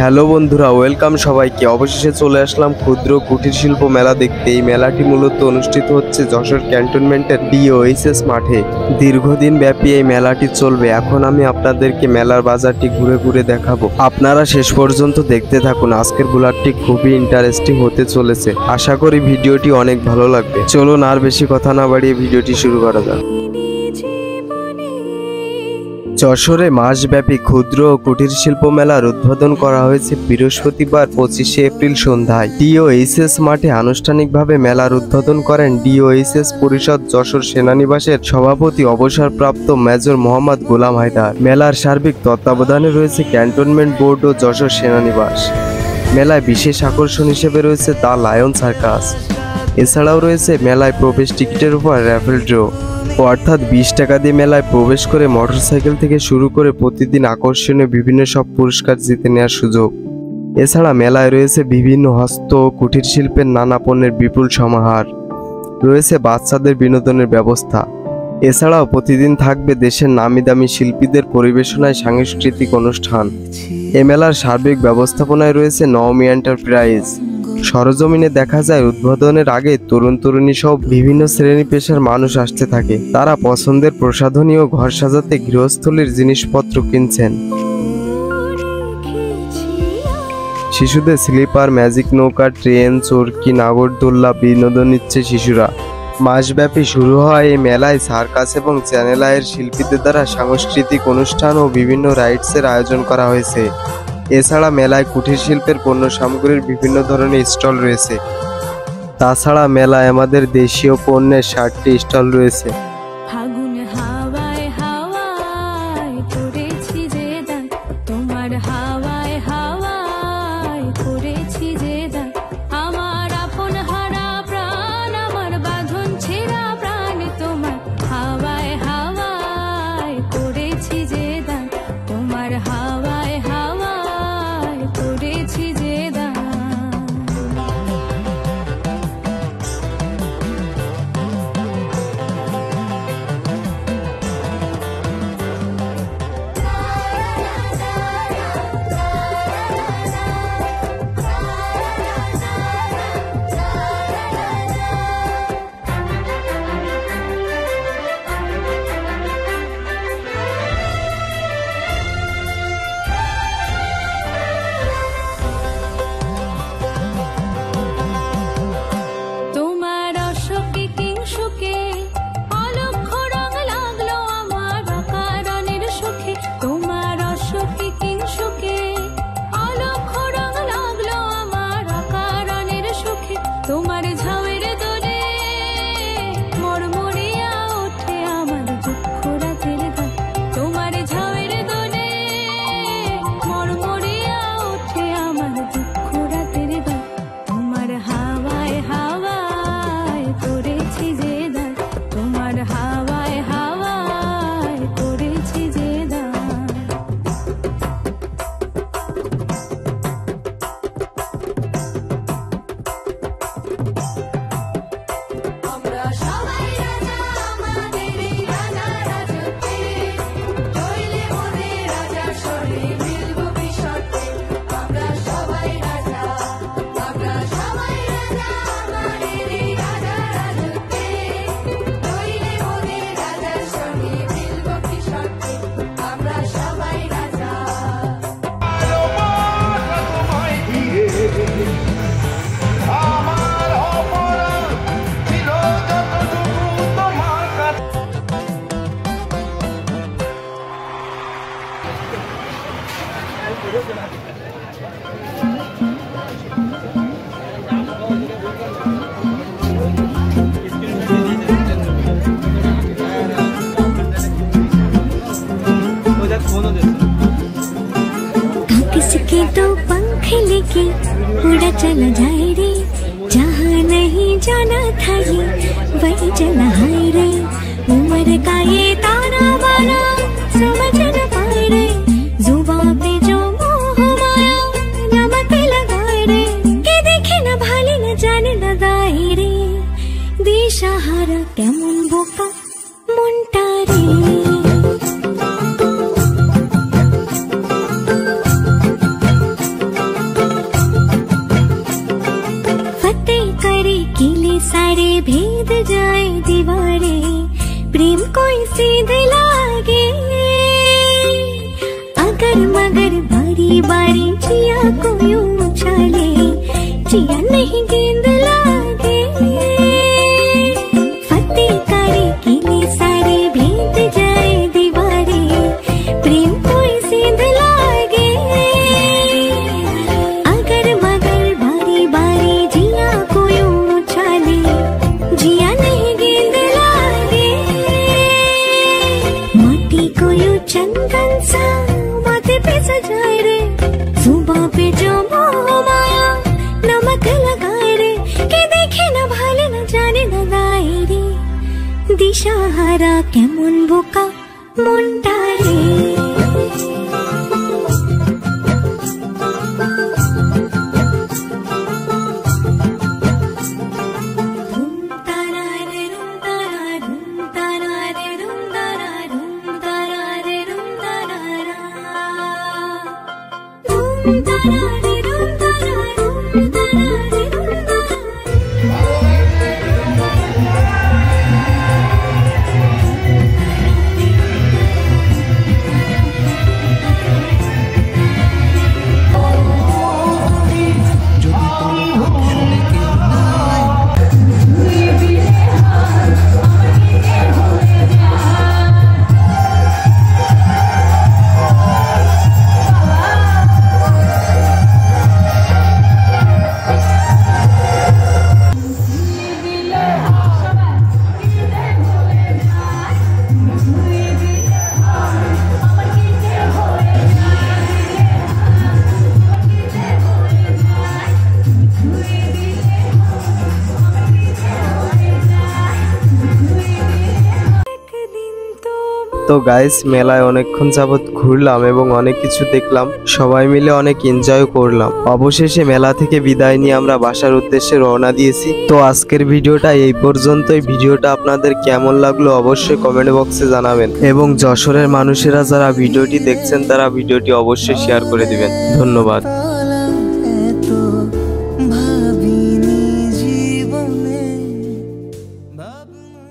Hello বন্ধুরা, welcome সবাইকে। অবশেষে চলে আসলাম ক্ষুদ্র কুটির শিল্প মেলা দেখতে। এই মেলাটি মূলত অনুষ্ঠিত হচ্ছে যশোর ক্যান্টনমেন্টের DOSS মাঠে। দীর্ঘদিন ব্যাপী এই মেলাটি চলবে। এখন আমি আপনাদেরকে মেলার বাজারটি ঘুরে ঘুরে দেখাবো। আপনারা শেষ পর্যন্ত দেখতে থাকুন। আজকের ব্লগটি খুবই ইন্টারেস্টিং হতে চলেছে। আশা করি ভিডিওটি অনেক ভালো লাগবে। চলুন আর বেশি কথা না বাড়িয়ে ভিডিওটি শুরু করা যাক। যশোরে মাসব্যাপী ক্ষুদ্র ও কুটির শিল্প মেলার উদ্বোধন করা হয়েছে বৃহস্পতিবার 25শে এপ্রিল সন্ধ্যায় DOSS মাঠে। আনুষ্ঠানিকভাবে মেলার উদ্বোধন করেন DOSS পরিষদ যশোর সেনানিবাসের সভাপতি অবসরপ্রাপ্ত মেজর মোহাম্মদ গোলাম হায়দার। মেলার সার্বিক তত্ত্বাবধানে রয়েছে ক্যান্টনমেন্ট বোর্ড ও যশোর সেনানিবাস। মেলায় বিশেষ আকর্ষণ হিসেবে রয়েছে দ্য লায়ন সার্কাস। এছাড়াও রয়েছে মেলায় প্রবেশ টিকিটের উপর র্যাফেল ড্র, অর্থাৎ 20 টাকা দিয়ে মেলায় প্রবেশ করে মোটরসাইকেল থেকে শুরু করে প্রতিদিন আকর্ষণীয় বিভিন্ন সব পুরস্কার জিতে নেওয়ার সুযোগ। এছাড়া মেলায় রয়েছে বিভিন্ন হস্ত ও কুটির শিল্পের নানা পণ্যের বিপুল সমাহার। রয়েছে বাচ্চাদের বিনোদনের ব্যবস্থা। এছাড়াও প্রতিদিন থাকবে দেশের নামি দামি শিল্পীদের পরিবেশনায় সাংস্কৃতিক অনুষ্ঠান। এ মেলার সার্বিক ব্যবস্থাপনায় রয়েছে নওমি এন্টারপ্রাইজ। সরজমিনে দেখা যায় উদ্বোধনের আগে তরুণ তরুণী সহ বিভিন্ন শ্রেণী পেশার মানুষ আসতে থাকে। তারা পছন্দের প্রসাধনী ও ঘর সাজাতে গৃহস্থলীর জিনিসপত্র কিনছেন। শিশুদের স্লিপার, ম্যাজিক নৌকা, ট্রেন, চরকি, নাগরদোল্লা বিনোদন নিচ্ছে শিশুরা। মাসব্যাপী শুরু হয় এই মেলায় সার্কাস এবং চ্যানেল আইয়ের শিল্পীদের দ্বারা সাংস্কৃতিক অনুষ্ঠান ও বিভিন্ন রাইডসের আয়োজন করা হয়েছে। এছাড়া মেলায় কুটির শিল্পের পণ্য সামগ্রীর বিভিন্ন ধরনের স্টল রয়েছে। তাছাড়া মেলায় আমাদের দেশীয় পণ্যের 60টি স্টল রয়েছে। किसके तो पंख लेके उड़ा चला जाए रे, जहाँ नहीं जाना था ये वही चला है रे। उम्र का ये ताना बाना समझ न पाए रे, जुबां पे जो मोह माया नमक लगाए रे। के देखे न भाले न जाने न दाए रे, दिशाहारा केमन बोका मुंटा रे। सारे भेद जाए दीवारे, प्रेम कोई सीधे लागे। अगर मगर बारी बारी जिया को यूं उछाले, जिया नहीं गेंद लागे। फतेह करे किले सारे भेद जाए दीवारे, प्रेम कोई सीधे लागे। अगर मगर बारी बारी जिया को यूं उछाले, जिया नहीं गेंद लागे। माटी को यूं चंदन सा माथे पे सजाए रे, सुबह पे जो मोह माया नमक लगाए रे। के देखे न भाले न जाने न गाए रे, दिशाहारा केमन बोका मुंडा रे। তো গাইস, মেলায় অনেকক্ষণ যাবত ঘুরলাম এবং অনেক কিছু দেখলাম, সবাই মিলে অনেক এনজয় করলাম। অবশেষে মেলা থেকে বিদায় নিয়ে আমরা বাসার উদ্দেশ্যে রওনা দিয়েছি। তো আজকের ভিডিওটা এই পর্যন্তই। ভিডিওটা আপনাদের কেমন লাগলো অবশ্যই কমেন্ট বক্সে জানাবেন, এবং যশোরের মানুষেরা যারা ভিডিওটি দেখছেন তারা ভিডিওটি অবশ্যই শেয়ার করে দিবেন। ধন্যবাদ।